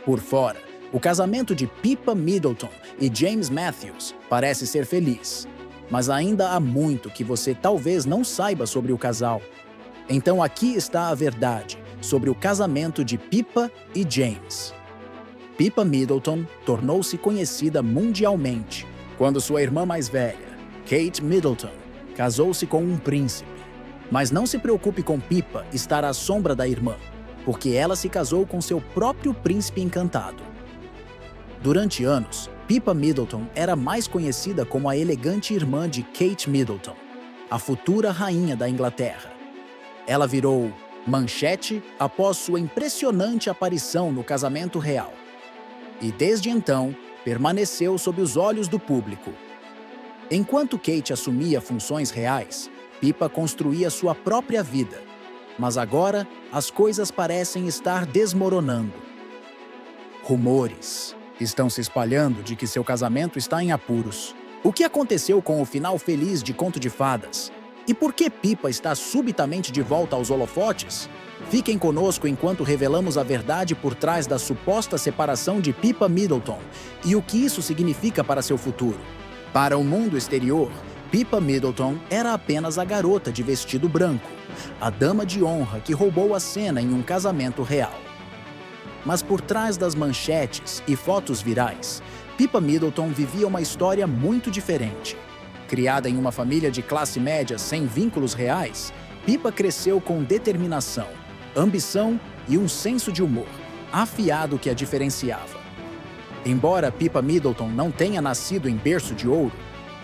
Por fora, o casamento de Pippa Middleton e James Matthews parece ser feliz, mas ainda há muito que você talvez não saiba sobre o casal. Então aqui está a verdade sobre o casamento de Pippa e James. Pippa Middleton tornou-se conhecida mundialmente quando sua irmã mais velha, Kate Middleton, casou-se com um príncipe. Mas não se preocupe com Pippa estar à sombra da irmã, porque ela se casou com seu próprio príncipe encantado. Durante anos, Pippa Middleton era mais conhecida como a elegante irmã de Kate Middleton, a futura rainha da Inglaterra. Ela virou manchete após sua impressionante aparição no casamento real. E desde então, permaneceu sob os olhos do público. Enquanto Kate assumia funções reais, Pippa construía sua própria vida. Mas agora, as coisas parecem estar desmoronando. Rumores estão se espalhando de que seu casamento está em apuros. O que aconteceu com o final feliz de Conto de Fadas? E por que Pippa está subitamente de volta aos holofotes? Fiquem conosco enquanto revelamos a verdade por trás da suposta separação de Pippa Middleton e o que isso significa para seu futuro. Para o mundo exterior, Pippa Middleton era apenas a garota de vestido branco, a dama de honra que roubou a cena em um casamento real. Mas por trás das manchetes e fotos virais, Pippa Middleton vivia uma história muito diferente. Criada em uma família de classe média sem vínculos reais, Pippa cresceu com determinação, ambição e um senso de humor afiado que a diferenciava. Embora Pippa Middleton não tenha nascido em berço de ouro,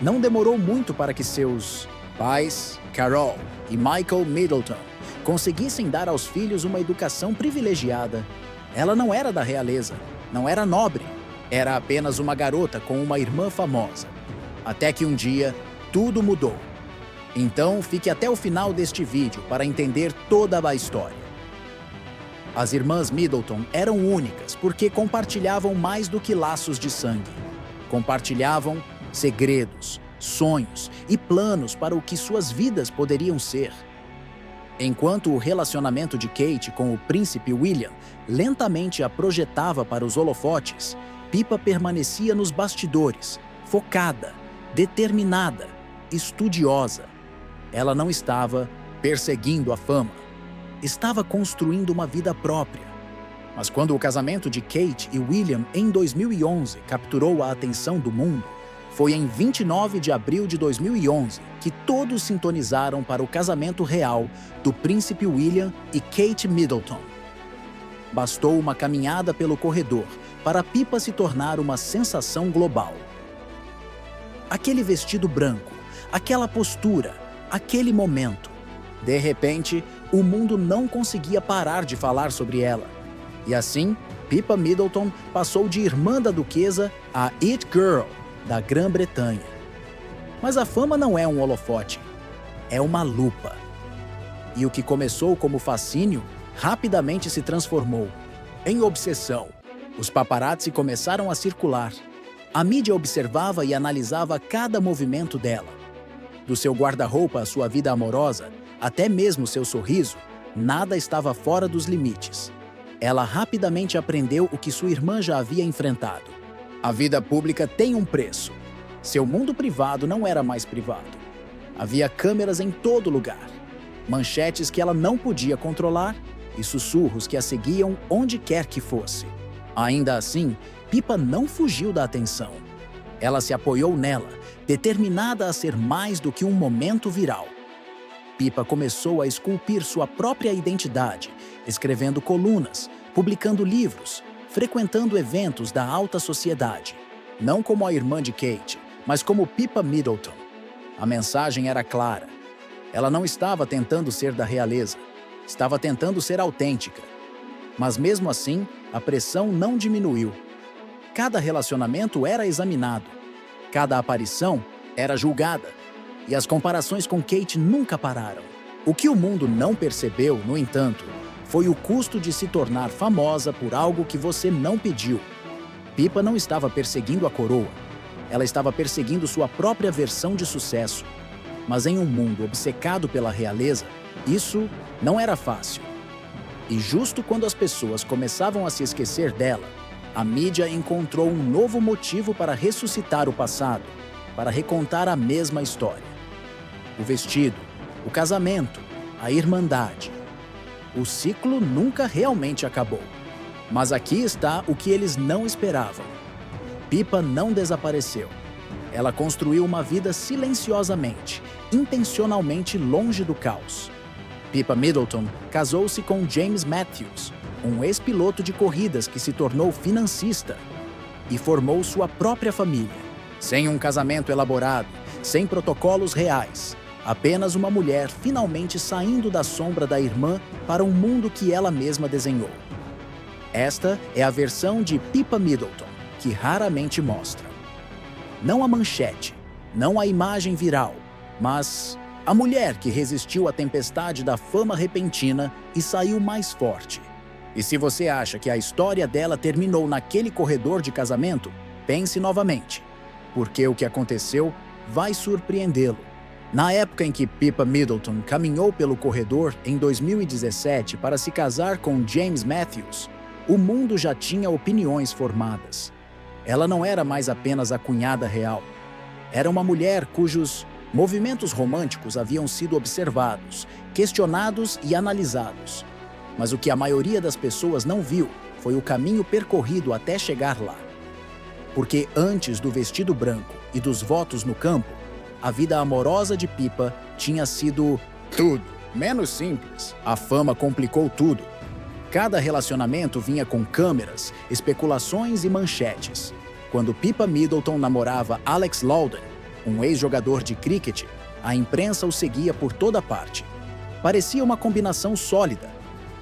não demorou muito para que seus pais, Carol e Michael Middleton, conseguissem dar aos filhos uma educação privilegiada. Ela não era da realeza, não era nobre, era apenas uma garota com uma irmã famosa. Até que um dia, tudo mudou. Então, fique até o final deste vídeo para entender toda a história. As irmãs Middleton eram únicas porque compartilhavam mais do que laços de sangue. Compartilhavam segredos, sonhos e planos para o que suas vidas poderiam ser. Enquanto o relacionamento de Kate com o príncipe William lentamente a projetava para os holofotes, Pippa permanecia nos bastidores, focada, determinada, estudiosa. Ela não estava perseguindo a fama. Estava construindo uma vida própria. Mas quando o casamento de Kate e William em 2011 capturou a atenção do mundo, foi em 29 de abril de 2011 que todos sintonizaram para o casamento real do príncipe William e Kate Middleton. Bastou uma caminhada pelo corredor para Pippa se tornar uma sensação global. Aquele vestido branco, aquela postura, aquele momento. De repente, o mundo não conseguia parar de falar sobre ela. E assim, Pippa Middleton passou de irmã da duquesa a It Girl da Grã-Bretanha. Mas a fama não é um holofote, é uma lupa. E o que começou como fascínio, rapidamente se transformou em obsessão. Os paparazzi começaram a circular. A mídia observava e analisava cada movimento dela. Do seu guarda-roupa à sua vida amorosa, até mesmo seu sorriso, nada estava fora dos limites. Ela rapidamente aprendeu o que sua irmã já havia enfrentado. A vida pública tem um preço. Seu mundo privado não era mais privado. Havia câmeras em todo lugar, manchetes que ela não podia controlar e sussurros que a seguiam onde quer que fosse. Ainda assim, Pippa não fugiu da atenção. Ela se apoiou nela, determinada a ser mais do que um momento viral. Pippa começou a esculpir sua própria identidade, escrevendo colunas, publicando livros, frequentando eventos da alta sociedade. Não como a irmã de Kate, mas como Pippa Middleton. A mensagem era clara. Ela não estava tentando ser da realeza, estava tentando ser autêntica. Mas mesmo assim, a pressão não diminuiu. Cada relacionamento era examinado. Cada aparição era julgada. E as comparações com Kate nunca pararam. O que o mundo não percebeu, no entanto, foi o custo de se tornar famosa por algo que você não pediu. Pippa não estava perseguindo a coroa. Ela estava perseguindo sua própria versão de sucesso. Mas em um mundo obcecado pela realeza, isso não era fácil. E justo quando as pessoas começavam a se esquecer dela, a mídia encontrou um novo motivo para ressuscitar o passado, para recontar a mesma história. O vestido, o casamento, a irmandade. O ciclo nunca realmente acabou. Mas aqui está o que eles não esperavam. Pippa não desapareceu. Ela construiu uma vida silenciosamente, intencionalmente longe do caos. Pippa Middleton casou-se com James Matthews, um ex-piloto de corridas que se tornou financista, e formou sua própria família. Sem um casamento elaborado, sem protocolos reais, apenas uma mulher finalmente saindo da sombra da irmã para um mundo que ela mesma desenhou. Esta é a versão de Pippa Middleton, que raramente mostra. Não a manchete, não a imagem viral, mas a mulher que resistiu à tempestade da fama repentina e saiu mais forte. E se você acha que a história dela terminou naquele corredor de casamento, pense novamente, porque o que aconteceu vai surpreendê-lo. Na época em que Pippa Middleton caminhou pelo corredor em 2017 para se casar com James Matthews, o mundo já tinha opiniões formadas. Ela não era mais apenas a cunhada real. Era uma mulher cujos movimentos românticos haviam sido observados, questionados e analisados. Mas o que a maioria das pessoas não viu foi o caminho percorrido até chegar lá. Porque antes do vestido branco e dos votos no campo, a vida amorosa de Pippa tinha sido tudo menos simples. A fama complicou tudo. Cada relacionamento vinha com câmeras, especulações e manchetes. Quando Pippa Middleton namorava Alex Lowden, um ex-jogador de cricket, a imprensa o seguia por toda parte. Parecia uma combinação sólida,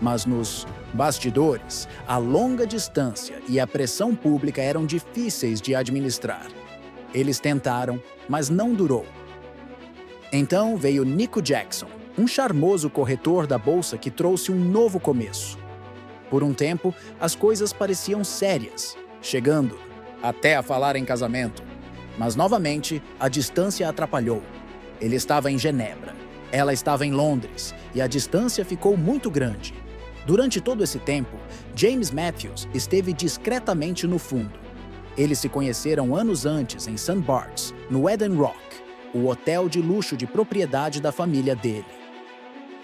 mas nos bastidores, a longa distância e a pressão pública eram difíceis de administrar. Eles tentaram, mas não durou. Então veio Nico Jackson, um charmoso corretor da bolsa que trouxe um novo começo. Por um tempo, as coisas pareciam sérias, chegando até a falar em casamento. Mas novamente, a distância atrapalhou. Ele estava em Genebra, ela estava em Londres, e a distância ficou muito grande. Durante todo esse tempo, James Matthews esteve discretamente no fundo. Eles se conheceram anos antes em St. Barts, no Eden Rock, o hotel de luxo de propriedade da família dele.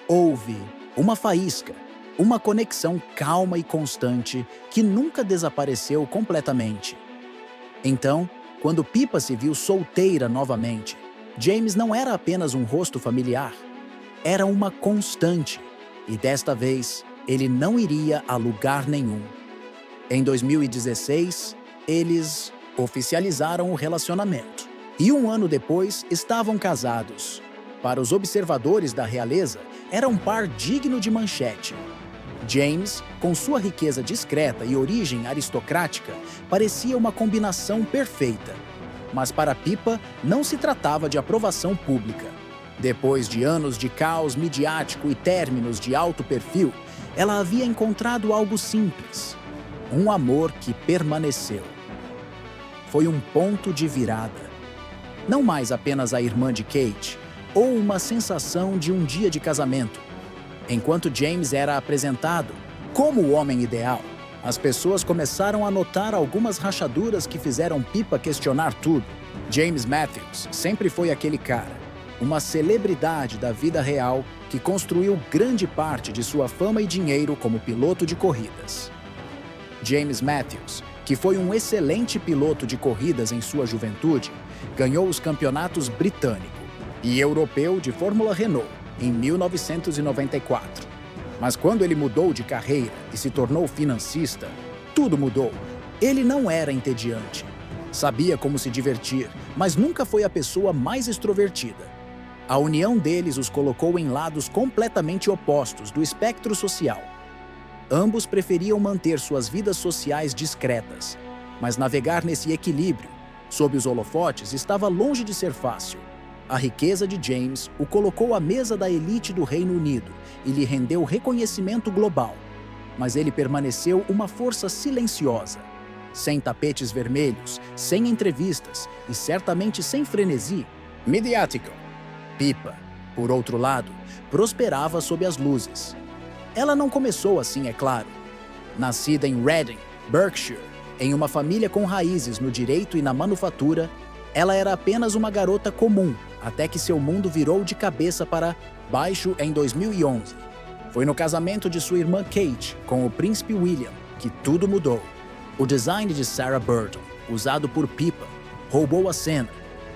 Houve uma faísca, uma conexão calma e constante que nunca desapareceu completamente. Então, quando Pippa se viu solteira novamente, James não era apenas um rosto familiar, era uma constante, e desta vez ele não iria a lugar nenhum. Em 2016, eles oficializaram o relacionamento, e um ano depois estavam casados. Para os observadores da realeza, era um par digno de manchete. James, com sua riqueza discreta e origem aristocrática, parecia uma combinação perfeita. Mas para Pippa, não se tratava de aprovação pública. Depois de anos de caos midiático e términos de alto perfil, ela havia encontrado algo simples, um amor que permaneceu. Foi um ponto de virada. Não mais apenas a irmã de Kate, ou uma sensação de um dia de casamento. Enquanto James era apresentado como o homem ideal, as pessoas começaram a notar algumas rachaduras que fizeram Pippa questionar tudo. James Matthews sempre foi aquele cara, uma celebridade da vida real que construiu grande parte de sua fama e dinheiro como piloto de corridas. James Matthews, que foi um excelente piloto de corridas em sua juventude, ganhou os campeonatos britânico e europeu de Fórmula Renault em 1994. Mas quando ele mudou de carreira e se tornou financista, tudo mudou. Ele não era entediante. Sabia como se divertir, mas nunca foi a pessoa mais extrovertida. A união deles os colocou em lados completamente opostos do espectro social. Ambos preferiam manter suas vidas sociais discretas, mas navegar nesse equilíbrio, sob os holofotes, estava longe de ser fácil. A riqueza de James o colocou à mesa da elite do Reino Unido e lhe rendeu reconhecimento global. Mas ele permaneceu uma força silenciosa. Sem tapetes vermelhos, sem entrevistas e certamente sem frenesi mediático. Pippa, por outro lado, prosperava sob as luzes. Ela não começou assim, é claro. Nascida em Reading, Berkshire, Em uma família com raízes no direito e na manufatura, ela era apenas uma garota comum, até que seu mundo virou de cabeça para baixo em 2011. Foi no casamento de sua irmã Kate com o príncipe William que tudo mudou. O design de Sarah Burton, usado por Pippa, roubou a cena,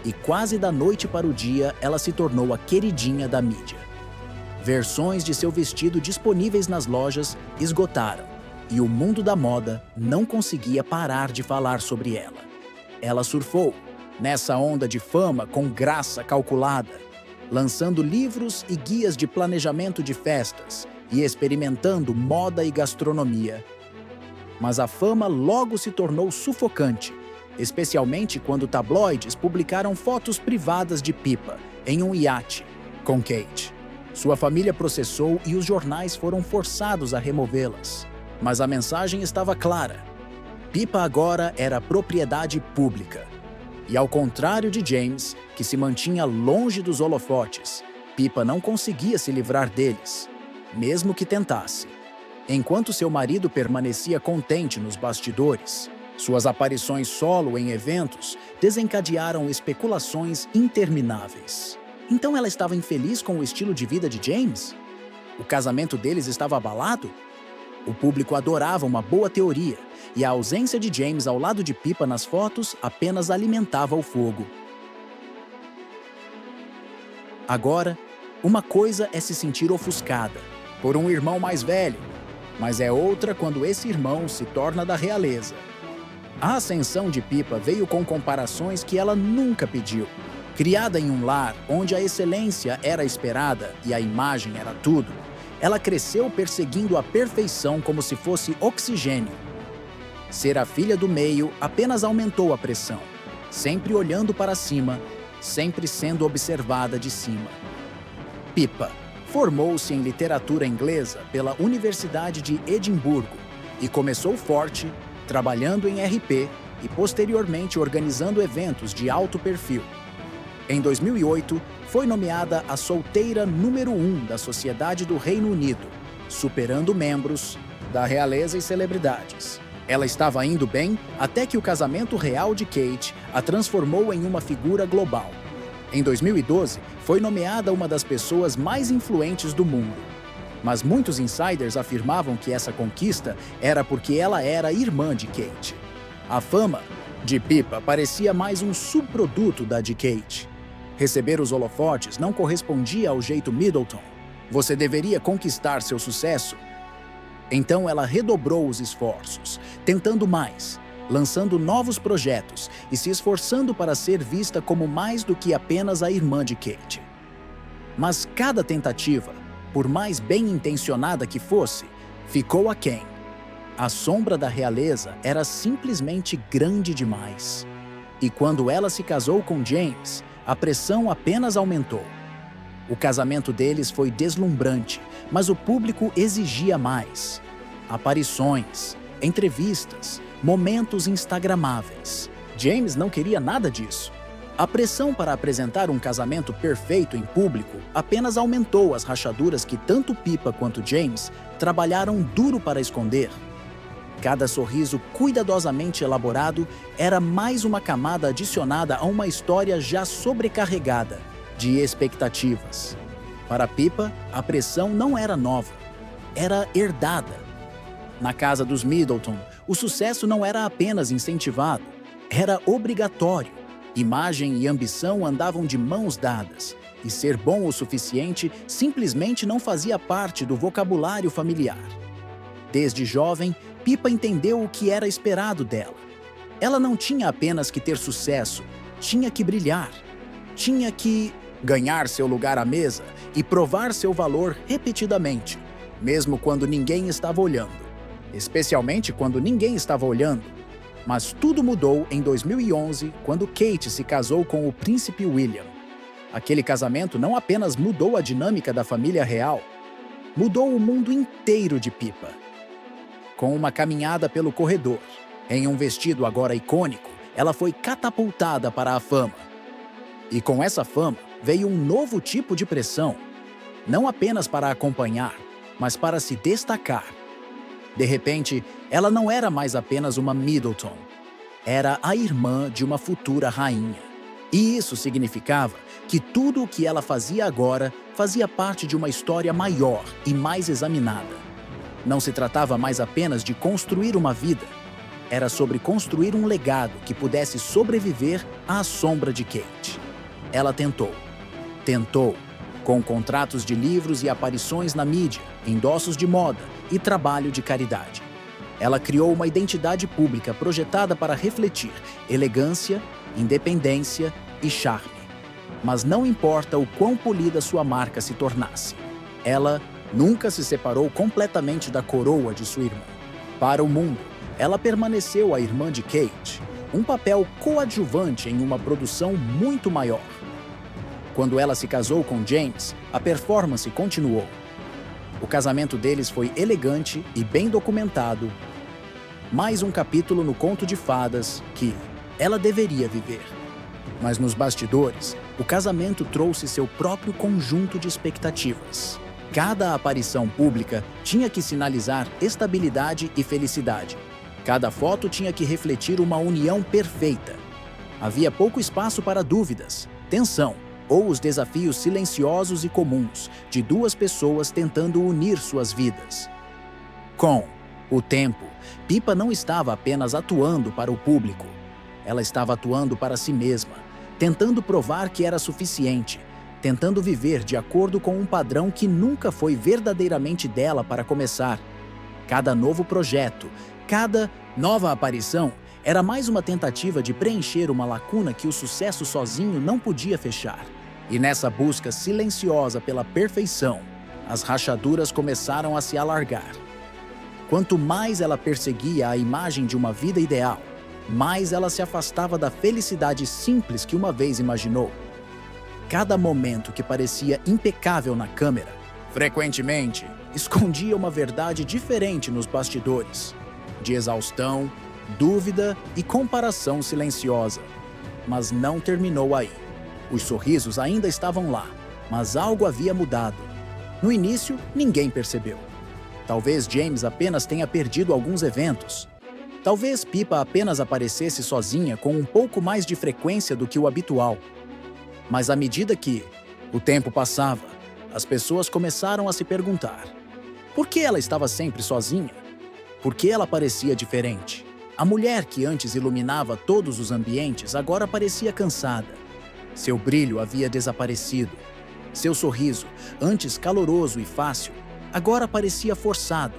e quase da noite para o dia ela se tornou a queridinha da mídia. Versões de seu vestido disponíveis nas lojas esgotaram, e o mundo da moda não conseguia parar de falar sobre ela. Ela surfou nessa onda de fama com graça calculada, lançando livros e guias de planejamento de festas e experimentando moda e gastronomia. Mas a fama logo se tornou sufocante, especialmente quando tabloides publicaram fotos privadas de Pippa em um iate com Kate. Sua família processou e os jornais foram forçados a removê-las. Mas a mensagem estava clara. Pippa agora era propriedade pública. E ao contrário de James, que se mantinha longe dos holofotes, Pippa não conseguia se livrar deles, mesmo que tentasse. Enquanto seu marido permanecia contente nos bastidores, suas aparições solo em eventos desencadearam especulações intermináveis. Então ela estava infeliz com o estilo de vida de James? O casamento deles estava abalado? O público adorava uma boa teoria, e a ausência de James ao lado de Pippa nas fotos apenas alimentava o fogo. Agora, uma coisa é se sentir ofuscada por um irmão mais velho, mas é outra quando esse irmão se torna da realeza. A ascensão de Pippa veio com comparações que ela nunca pediu. Criada em um lar onde a excelência era esperada e a imagem era tudo, ela cresceu perseguindo a perfeição como se fosse oxigênio. Ser a filha do meio apenas aumentou a pressão, sempre olhando para cima, sempre sendo observada de cima. Pippa formou-se em literatura inglesa pela Universidade de Edimburgo e começou forte, trabalhando em RP e posteriormente organizando eventos de alto perfil. Em 2008, foi nomeada a solteira número 1 da Sociedade do Reino Unido, superando membros da realeza e celebridades. Ela estava indo bem até que o casamento real de Kate a transformou em uma figura global. Em 2012, foi nomeada uma das pessoas mais influentes do mundo. Mas muitos insiders afirmavam que essa conquista era porque ela era irmã de Kate. A fama de Pippa parecia mais um subproduto da de Kate. Receber os holofotes não correspondia ao jeito Middleton. Você deveria conquistar seu sucesso. Então ela redobrou os esforços, tentando mais, lançando novos projetos e se esforçando para ser vista como mais do que apenas a irmã de Kate. Mas cada tentativa, por mais bem-intencionada que fosse, ficou aquém. A sombra da realeza era simplesmente grande demais. E quando ela se casou com James, a pressão apenas aumentou. O casamento deles foi deslumbrante, mas o público exigia mais. Aparições, entrevistas, momentos instagramáveis. James não queria nada disso. A pressão para apresentar um casamento perfeito em público apenas aumentou as rachaduras que tanto Pippa quanto James trabalharam duro para esconder. Cada sorriso cuidadosamente elaborado era mais uma camada adicionada a uma história já sobrecarregada de expectativas. Para Pippa, a pressão não era nova, era herdada. Na casa dos Middleton, o sucesso não era apenas incentivado, era obrigatório. Imagem e ambição andavam de mãos dadas, e ser bom o suficiente simplesmente não fazia parte do vocabulário familiar. Desde jovem, Pippa entendeu o que era esperado dela. Ela não tinha apenas que ter sucesso, tinha que brilhar. Tinha que ganhar seu lugar à mesa e provar seu valor repetidamente, mesmo quando ninguém estava olhando. Especialmente quando ninguém estava olhando. Mas tudo mudou em 2011, quando Kate se casou com o príncipe William. Aquele casamento não apenas mudou a dinâmica da família real, mudou o mundo inteiro de Pippa. Com uma caminhada pelo corredor, em um vestido agora icônico, ela foi catapultada para a fama. E com essa fama veio um novo tipo de pressão, não apenas para acompanhar, mas para se destacar. De repente, ela não era mais apenas uma Middleton. Era a irmã de uma futura rainha. E isso significava que tudo o que ela fazia agora fazia parte de uma história maior e mais examinada. Não se tratava mais apenas de construir uma vida. Era sobre construir um legado que pudesse sobreviver à sombra de Kate. Ela tentou. Tentou, com contratos de livros e aparições na mídia, endossos de moda e trabalho de caridade. Ela criou uma identidade pública projetada para refletir elegância, independência e charme. Mas não importa o quão polida sua marca se tornasse, ela nunca se separou completamente da coroa de sua irmã. Para o mundo, ela permaneceu a irmã de Kate, um papel coadjuvante em uma produção muito maior. Quando ela se casou com James, a performance continuou. O casamento deles foi elegante e bem documentado. Mais um capítulo no conto de fadas que ela deveria viver. Mas nos bastidores, o casamento trouxe seu próprio conjunto de expectativas. Cada aparição pública tinha que sinalizar estabilidade e felicidade. Cada foto tinha que refletir uma união perfeita. Havia pouco espaço para dúvidas, tensão ou os desafios silenciosos e comuns de duas pessoas tentando unir suas vidas. Com o tempo, Pippa não estava apenas atuando para o público. Ela estava atuando para si mesma, tentando provar que era suficiente, tentando viver de acordo com um padrão que nunca foi verdadeiramente dela para começar. Cada novo projeto, cada nova aparição era mais uma tentativa de preencher uma lacuna que o sucesso sozinho não podia fechar. E nessa busca silenciosa pela perfeição, as rachaduras começaram a se alargar. Quanto mais ela perseguia a imagem de uma vida ideal, mais ela se afastava da felicidade simples que uma vez imaginou. Cada momento que parecia impecável na câmera, frequentemente, escondia uma verdade diferente nos bastidores, de exaustão, dúvida e comparação silenciosa. Mas não terminou aí. Os sorrisos ainda estavam lá, mas algo havia mudado. No início, ninguém percebeu. Talvez James apenas tenha perdido alguns eventos. Talvez Pippa apenas aparecesse sozinha com um pouco mais de frequência do que o habitual. Mas à medida que o tempo passava, as pessoas começaram a se perguntar: por que ela estava sempre sozinha? Por que ela parecia diferente? A mulher que antes iluminava todos os ambientes agora parecia cansada. Seu brilho havia desaparecido. Seu sorriso, antes caloroso e fácil, agora parecia forçado.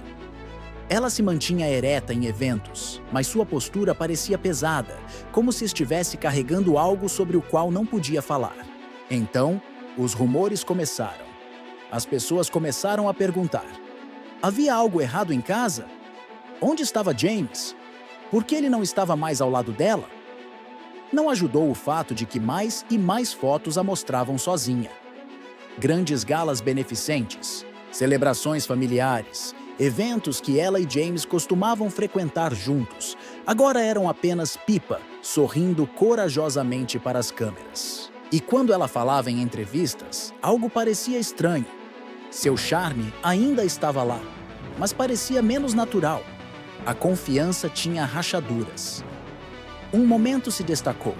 Ela se mantinha ereta em eventos, mas sua postura parecia pesada, como se estivesse carregando algo sobre o qual não podia falar. Então, os rumores começaram. As pessoas começaram a perguntar: havia algo errado em casa? Onde estava James? Por que ele não estava mais ao lado dela? Não ajudou o fato de que mais e mais fotos a mostravam sozinha. Grandes galas beneficentes, celebrações familiares, eventos que ela e James costumavam frequentar juntos, agora eram apenas Pippa sorrindo corajosamente para as câmeras. E quando ela falava em entrevistas, algo parecia estranho. Seu charme ainda estava lá, mas parecia menos natural. A confiança tinha rachaduras. Um momento se destacou.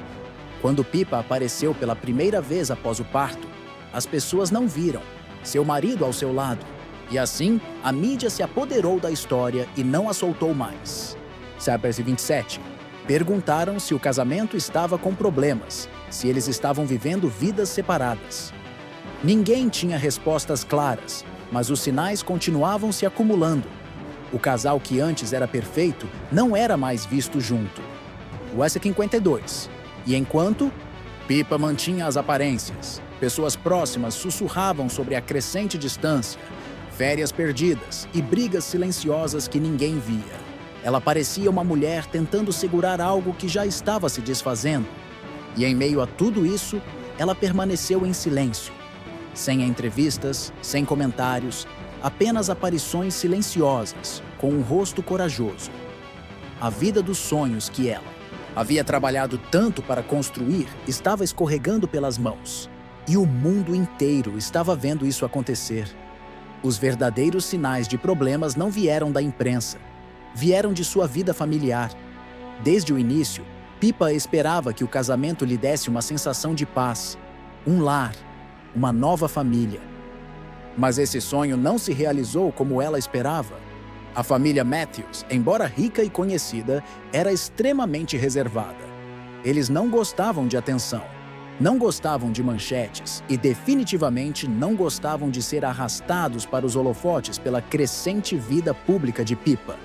Quando Pippa apareceu pela primeira vez após o parto, as pessoas não viram seu marido ao seu lado. E assim, a mídia se apoderou da história e não a soltou mais. Sapers 27. Perguntaram se o casamento estava com problemas, se eles estavam vivendo vidas separadas. Ninguém tinha respostas claras, mas os sinais continuavam se acumulando. O casal que antes era perfeito não era mais visto junto. West 52. E enquanto Pippa mantinha as aparências, pessoas próximas sussurravam sobre a crescente distância, férias perdidas e brigas silenciosas que ninguém via. Ela parecia uma mulher tentando segurar algo que já estava se desfazendo. E em meio a tudo isso, ela permaneceu em silêncio. Sem entrevistas, sem comentários, apenas aparições silenciosas, com um rosto corajoso. A vida dos sonhos que ela havia trabalhado tanto para construir estava escorregando pelas mãos. E o mundo inteiro estava vendo isso acontecer. Os verdadeiros sinais de problemas não vieram da imprensa, vieram de sua vida familiar. Desde o início, Pippa esperava que o casamento lhe desse uma sensação de paz, um lar, uma nova família. Mas esse sonho não se realizou como ela esperava. A família Matthews, embora rica e conhecida, era extremamente reservada. Eles não gostavam de atenção, não gostavam de manchetes e definitivamente não gostavam de ser arrastados para os holofotes pela crescente vida pública de Pippa.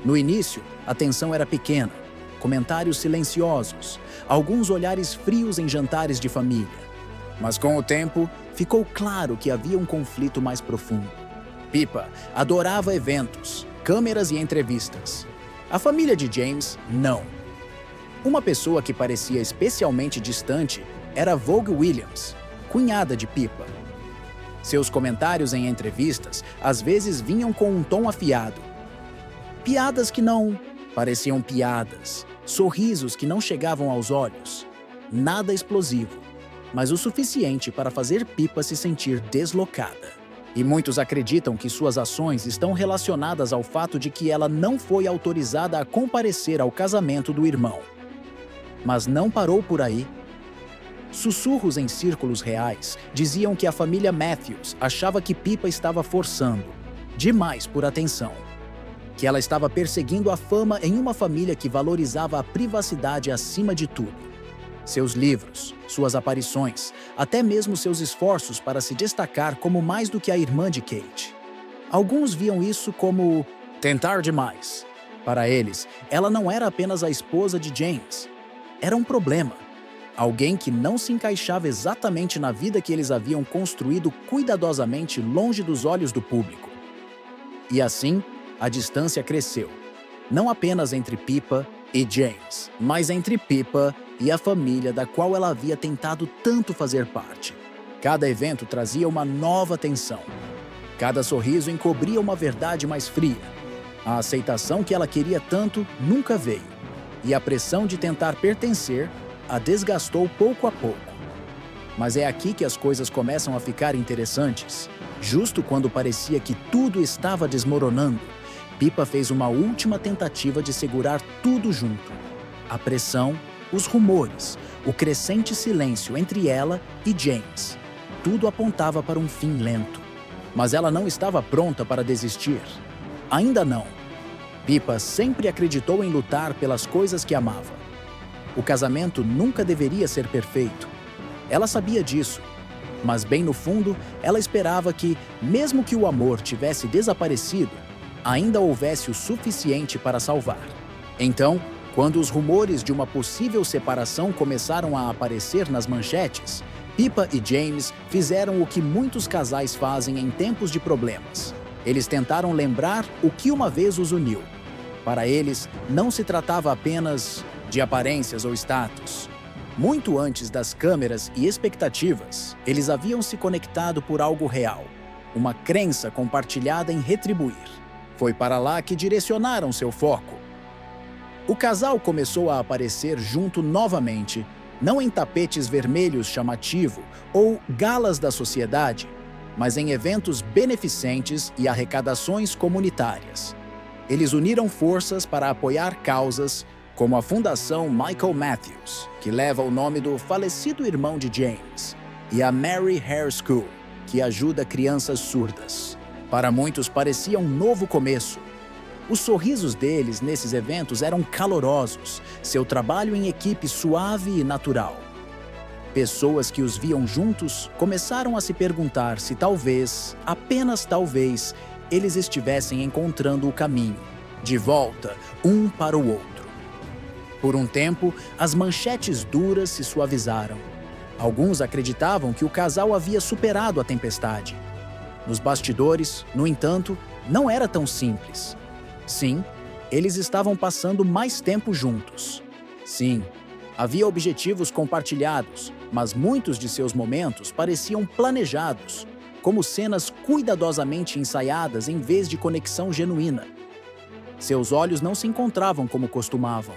No início, a tensão era pequena, comentários silenciosos, alguns olhares frios em jantares de família. Mas com o tempo, ficou claro que havia um conflito mais profundo. Pippa adorava eventos, câmeras e entrevistas. A família de James, não. Uma pessoa que parecia especialmente distante era Vogue Williams, cunhada de Pippa. Seus comentários em entrevistas às vezes vinham com um tom afiado. Piadas que não pareciam piadas, sorrisos que não chegavam aos olhos. Nada explosivo, mas o suficiente para fazer Pippa se sentir deslocada. E muitos acreditam que suas ações estão relacionadas ao fato de que ela não foi autorizada a comparecer ao casamento do irmão. Mas não parou por aí. Sussurros em círculos reais diziam que a família Matthews achava que Pippa estava forçando demais por atenção, que ela estava perseguindo a fama em uma família que valorizava a privacidade acima de tudo. Seus livros, suas aparições, até mesmo seus esforços para se destacar como mais do que a irmã de Kate. Alguns viam isso como tentar demais. Para eles, ela não era apenas a esposa de James. Era um problema. Alguém que não se encaixava exatamente na vida que eles haviam construído cuidadosamente longe dos olhos do público. E assim, a distância cresceu. Não apenas entre Pippa e James, mas entre Pippa e a família da qual ela havia tentado tanto fazer parte. Cada evento trazia uma nova tensão. Cada sorriso encobria uma verdade mais fria. A aceitação que ela queria tanto nunca veio. E a pressão de tentar pertencer a desgastou pouco a pouco. Mas é aqui que as coisas começam a ficar interessantes. Justo quando parecia que tudo estava desmoronando, Pippa fez uma última tentativa de segurar tudo junto. A pressão, os rumores, o crescente silêncio entre ela e James. Tudo apontava para um fim lento. Mas ela não estava pronta para desistir. Ainda não. Pippa sempre acreditou em lutar pelas coisas que amava. O casamento nunca deveria ser perfeito. Ela sabia disso. Mas bem no fundo, ela esperava que, mesmo que o amor tivesse desaparecido, ainda houvesse o suficiente para salvar. Então, quando os rumores de uma possível separação começaram a aparecer nas manchetes, Pippa e James fizeram o que muitos casais fazem em tempos de problemas. Eles tentaram lembrar o que uma vez os uniu. Para eles, não se tratava apenas de aparências ou status. Muito antes das câmeras e expectativas, eles haviam se conectado por algo real, uma crença compartilhada em retribuir. Foi para lá que direcionaram seu foco. O casal começou a aparecer junto novamente, não em tapetes vermelhos chamativo ou galas da sociedade, mas em eventos beneficentes e arrecadações comunitárias. Eles uniram forças para apoiar causas como a Fundação Michael Matthews, que leva o nome do falecido irmão de James, e a Mary Hare School, que ajuda crianças surdas. Para muitos parecia um novo começo. Os sorrisos deles nesses eventos eram calorosos, seu trabalho em equipe suave e natural. Pessoas que os viam juntos começaram a se perguntar se talvez, apenas talvez, eles estivessem encontrando o caminho, de volta, um para o outro. Por um tempo, as manchetes duras se suavizaram. Alguns acreditavam que o casal havia superado a tempestade. Nos bastidores, no entanto, não era tão simples. Sim, eles estavam passando mais tempo juntos. Sim, havia objetivos compartilhados, mas muitos de seus momentos pareciam planejados, como cenas cuidadosamente ensaiadas em vez de conexão genuína. Seus olhos não se encontravam como costumavam.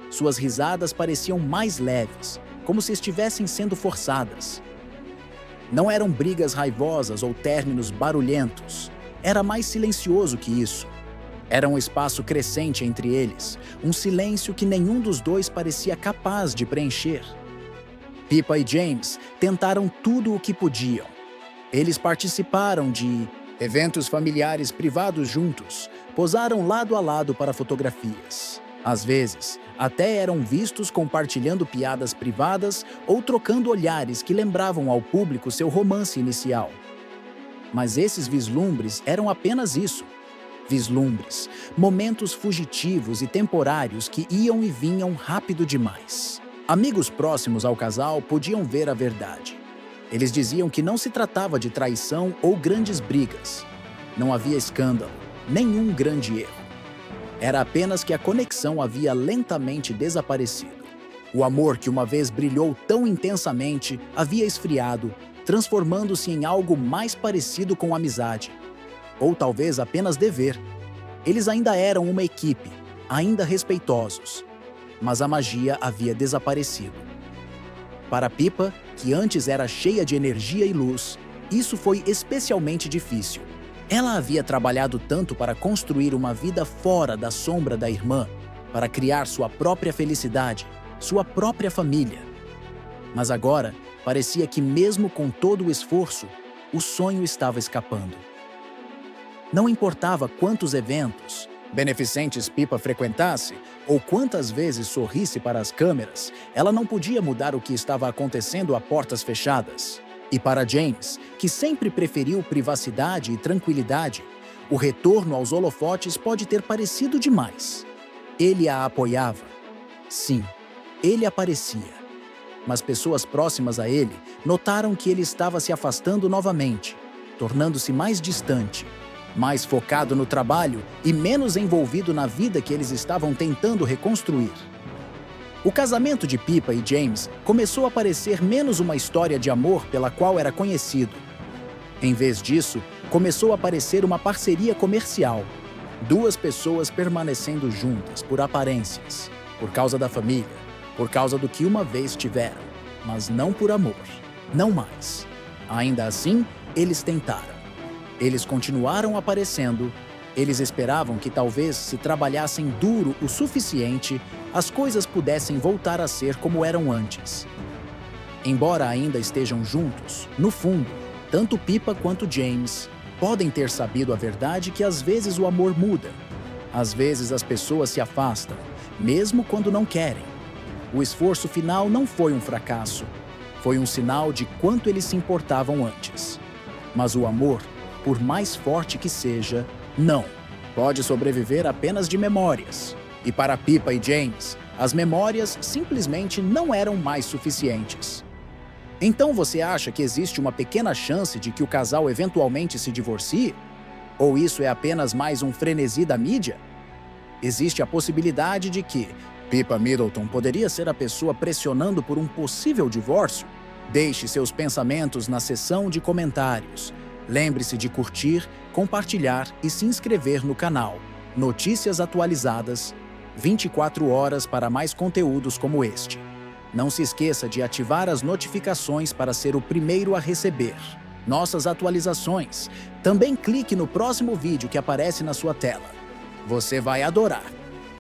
Suas risadas pareciam mais leves, como se estivessem sendo forçadas. Não eram brigas raivosas ou términos barulhentos. Era mais silencioso que isso. Era um espaço crescente entre eles, um silêncio que nenhum dos dois parecia capaz de preencher. Pippa e James tentaram tudo o que podiam. Eles participaram de eventos familiares privados juntos, posaram lado a lado para fotografias. Às vezes, até eram vistos compartilhando piadas privadas ou trocando olhares que lembravam ao público seu romance inicial. Mas esses vislumbres eram apenas isso. Vislumbres, momentos fugitivos e temporários que iam e vinham rápido demais. Amigos próximos ao casal podiam ver a verdade. Eles diziam que não se tratava de traição ou grandes brigas. Não havia escândalo, nenhum grande erro. Era apenas que a conexão havia lentamente desaparecido. O amor que uma vez brilhou tão intensamente havia esfriado, transformando-se em algo mais parecido com amizade. Ou talvez apenas dever. Eles ainda eram uma equipe, ainda respeitosos. Mas a magia havia desaparecido. Para Pippa, que antes era cheia de energia e luz, isso foi especialmente difícil. Ela havia trabalhado tanto para construir uma vida fora da sombra da irmã, para criar sua própria felicidade, sua própria família. Mas agora, parecia que mesmo com todo o esforço, o sonho estava escapando. Não importava quantos eventos beneficentes Pippa frequentasse ou quantas vezes sorrisse para as câmeras, ela não podia mudar o que estava acontecendo a portas fechadas. E para James, que sempre preferiu privacidade e tranquilidade, o retorno aos holofotes pode ter parecido demais. Ele a apoiava. Sim, ele aparecia. Mas pessoas próximas a ele notaram que ele estava se afastando novamente, tornando-se mais distante, mais focado no trabalho e menos envolvido na vida que eles estavam tentando reconstruir. O casamento de Pippa e James começou a parecer menos uma história de amor pela qual era conhecido. Em vez disso, começou a parecer uma parceria comercial. Duas pessoas permanecendo juntas por aparências, por causa da família, por causa do que uma vez tiveram, mas não por amor. Não mais. Ainda assim, eles tentaram. Eles continuaram aparecendo. Eles esperavam que talvez se trabalhassem duro o suficiente, as coisas pudessem voltar a ser como eram antes. Embora ainda estejam juntos, no fundo, tanto Pippa quanto James podem ter sabido a verdade que às vezes o amor muda. Às vezes as pessoas se afastam, mesmo quando não querem. O esforço final não foi um fracasso. Foi um sinal de quanto eles se importavam antes. Mas o amor, por mais forte que seja, não pode sobreviver apenas de memórias. E para Pippa e James, as memórias simplesmente não eram mais suficientes. Então você acha que existe uma pequena chance de que o casal eventualmente se divorcie? Ou isso é apenas mais um frenesi da mídia? Existe a possibilidade de que Pippa Middleton poderia ser a pessoa pressionando por um possível divórcio? Deixe seus pensamentos na seção de comentários. Lembre-se de curtir, compartilhar e se inscrever no canal. Notícias atualizadas, 24 horas para mais conteúdos como este. Não se esqueça de ativar as notificações para ser o primeiro a receber nossas atualizações. Também clique no próximo vídeo que aparece na sua tela. Você vai adorar!